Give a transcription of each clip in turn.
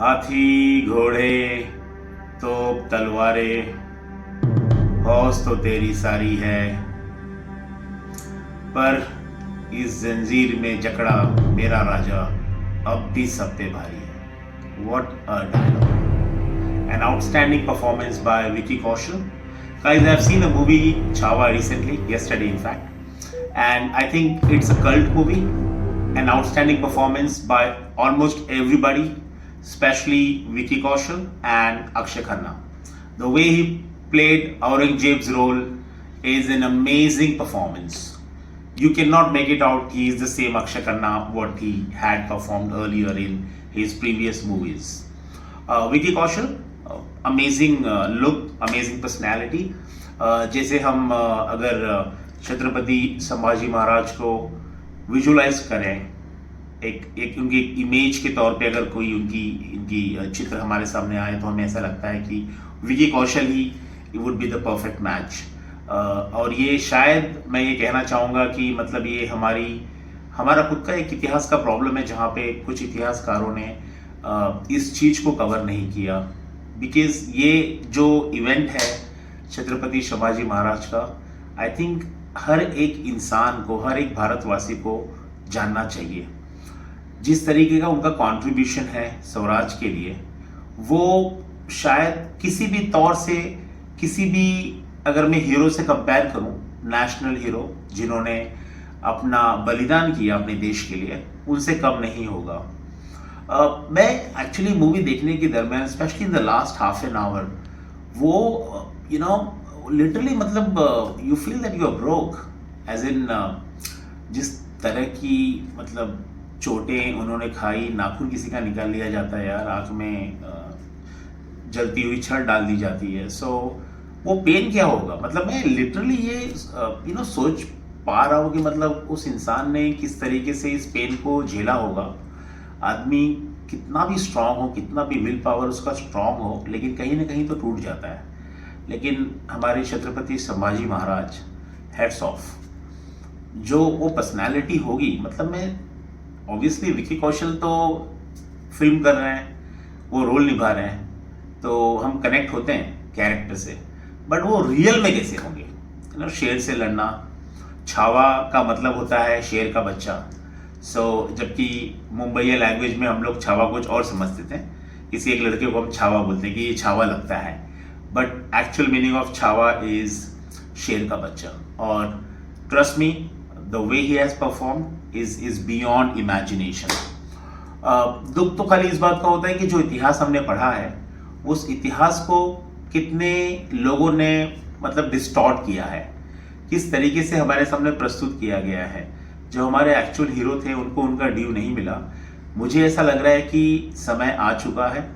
हाथी घोड़े तोप तलवारें हौस तो तेरी सारी है, पर इस जंजीर में जकड़ा मेरा राजा अब भी सब पे भारी है. What a dialogue! An outstanding performance by Vicky Kaushal. Guys, I've seen a movie Chhawa recently, yesterday in fact, and I think it's a cult movie. An outstanding performance by almost everybody, especially Vicky Kaushal and Akshay Khanna. The way he played Aurangzeb's role is an amazing performance. You cannot make it out he is the same Akshay Khanna what he had performed earlier in his previous movies. Vicky Kaushal, amazing look, amazing personality. जैसे हम अगर छत्रपति संभाजी महाराज को visualise करें एक उनकी image के तौर पे, अगर कोई इनकी चित्र हमारे सामने आए तो हमें ऐसा लगता है कि Vicky Kaushal he would be the perfect match. और ये शायद मैं ये कहना चाहूँगा कि मतलब ये हमारा खुद का एक इतिहास का प्रॉब्लम है, जहाँ पे कुछ इतिहासकारों ने इस चीज़ को कवर नहीं किया. बिकॉज ये जो इवेंट है छत्रपति शिवाजी महाराज का, आई थिंक हर एक इंसान को, हर एक भारतवासी को जानना चाहिए. जिस तरीके का उनका कंट्रीब्यूशन है स्वराज के लिए, वो शायद किसी भी तौर से, किसी भी, अगर मैं हीरो से कंपेयर करूं, नेशनल हीरो जिन्होंने अपना बलिदान किया अपने देश के लिए, उनसे कम नहीं होगा. मैं एक्चुअली मूवी देखने के दरमियान, specially in the last half an hour, वो लिटरली मतलब you feel that you are broke, as in जिस तरह की मतलब चोटें उन्होंने खाई, नाखून किसी का निकाल लिया जाता है यार, आंख में जलती हुई छड़ डाल दी जाती है. सो वो पेन क्या होगा, मतलब मैं लिटरली ये सोच पा रहा हूँ कि मतलब उस इंसान ने किस तरीके से इस पेन को झेला होगा. आदमी कितना भी स्ट्रांग हो, कितना भी विल पावर उसका स्ट्रांग हो, लेकिन कहीं ना कहीं तो टूट जाता है. लेकिन हमारे छत्रपति संभाजी महाराज, हेड्स ऑफ, जो वो पर्सनालिटी होगी, मतलब मैं ऑब्वियसली विकी कौशल तो फिल्म कर रहे हैं, वो रोल निभा रहे हैं, तो हम कनेक्ट होते हैं कैरेक्टर से, बट वो रियल में कैसे होंगे. शेर से लड़ना, छावा का मतलब होता है शेर का बच्चा. जबकि मुंबई लैंग्वेज में हम लोग छावा कुछ और समझते थे, किसी एक लड़के को हम छावा बोलते हैं कि ये छावा लगता है, but actual meaning of Chhaava is शेर का बच्चा. और trust me, the way he has performed is beyond imagination. दुख तो खाली इस बात का होता है कि जो इतिहास हमने पढ़ा है, उस इतिहास को कितने लोगों ने मतलब डिस्टॉर्ट किया है, किस तरीके से हमारे सामने प्रस्तुत किया गया है. जो हमारे एक्चुअल हीरो थे उनको उनका ड्यू नहीं मिला. मुझे ऐसा लग रहा है कि समय आ चुका है,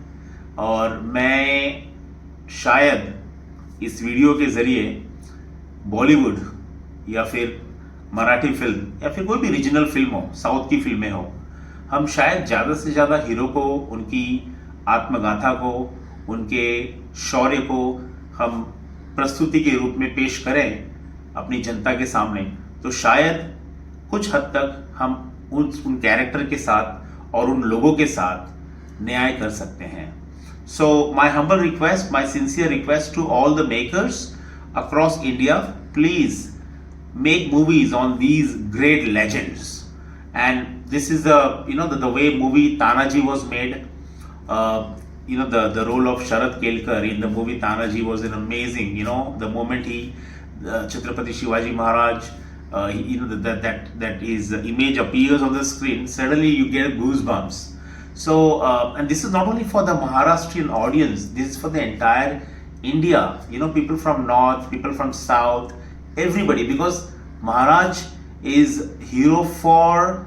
और मैं शायद इस वीडियो के ज़रिए बॉलीवुड या फिर मराठी फिल्म या फिर कोई भी रीजनल फिल्म हो, साउथ की फिल्में हो, हम शायद ज़्यादा से ज़्यादा हीरो को, उनकी आत्मगाथा को, उनके शौर्य को हम प्रस्तुति के रूप में पेश करें अपनी जनता के सामने, तो शायद कुछ हद तक हम उन कैरेक्टर के साथ और उन लोगों के साथ न्याय कर सकते हैं. So my humble request, my sincere request to all the makers across India, please make movies on these great legends. And this is the way movie Tanaji was made. The role of Sharad Kelkar in the movie Tanaji was an amazing, the moment Chhatrapati Shivaji Maharaj, that his image appears on the screen, suddenly you get goosebumps. So and this is not only for the Maharashtrian audience, this is for the entire India, people from north, people from south, everybody, because Maharaj is hero for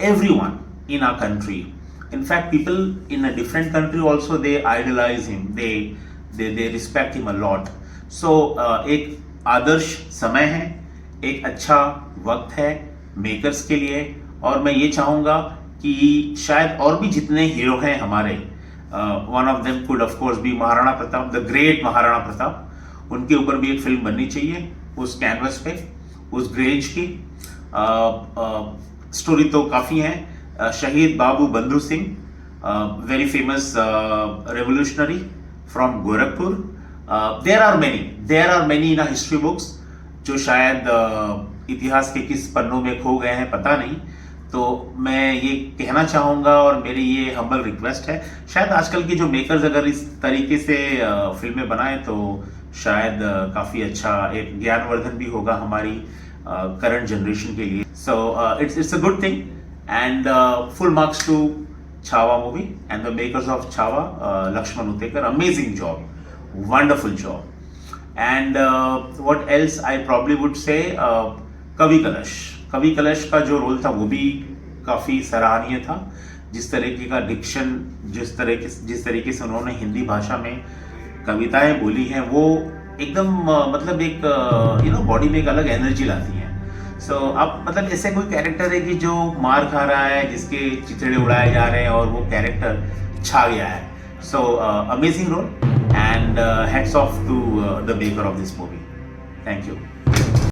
everyone in our country. In fact, people in a different country also, they idolize him, they respect him a lot. So एक आदर्श समय है, एक अच्छा वक्त है makers के लिए, और मैं ये चाहूँगा कि शायद और भी जितने हीरो हैं हमारे, one of them could of course be Maharana Pratap, the great Maharana Pratap, उनके ऊपर भी एक फिल्म बननी चाहिए उस कैनवस पे, उस ग्रेज की. स्टोरी तो काफ़ी है. शहीद बाबू बंधु Singh, very famous revolutionary from Gorakhpur. There are many in our history books जो शायद इतिहास के किस पन्नों में खो गए हैं पता नहीं. तो मैं ये कहना चाहूँगा और मेरी ये हम्बल रिक्वेस्ट है, शायद आजकल की जो मेकर्स अगर इस तरीके से फिल्में बनाएं तो शायद काफ़ी अच्छा एक ज्ञानवर्धन भी होगा हमारी करंट जनरेशन के लिए. So it's a good thing and full marks to Chhaava movie and the makers of Chhaava, Laxman Utekar. Amazing job, wonderful job. And what else I probably would say, कवि कलश का जो रोल था वो भी काफ़ी सराहनीय था. जिस तरीके का डिक्शन, जिस तरीके से उन्होंने हिंदी भाषा में कविताएं बोली हैं वो एकदम मतलब एक बॉडी में एक अलग एनर्जी लाती हैं. सो अब मतलब ऐसे कोई कैरेक्टर है कि जो मार खा रहा है, जिसके चिथड़े उड़ाए जा रहे हैं और वो कैरेक्टर छा गया है. So amazing role and hats off to the maker of this movie. Thank you.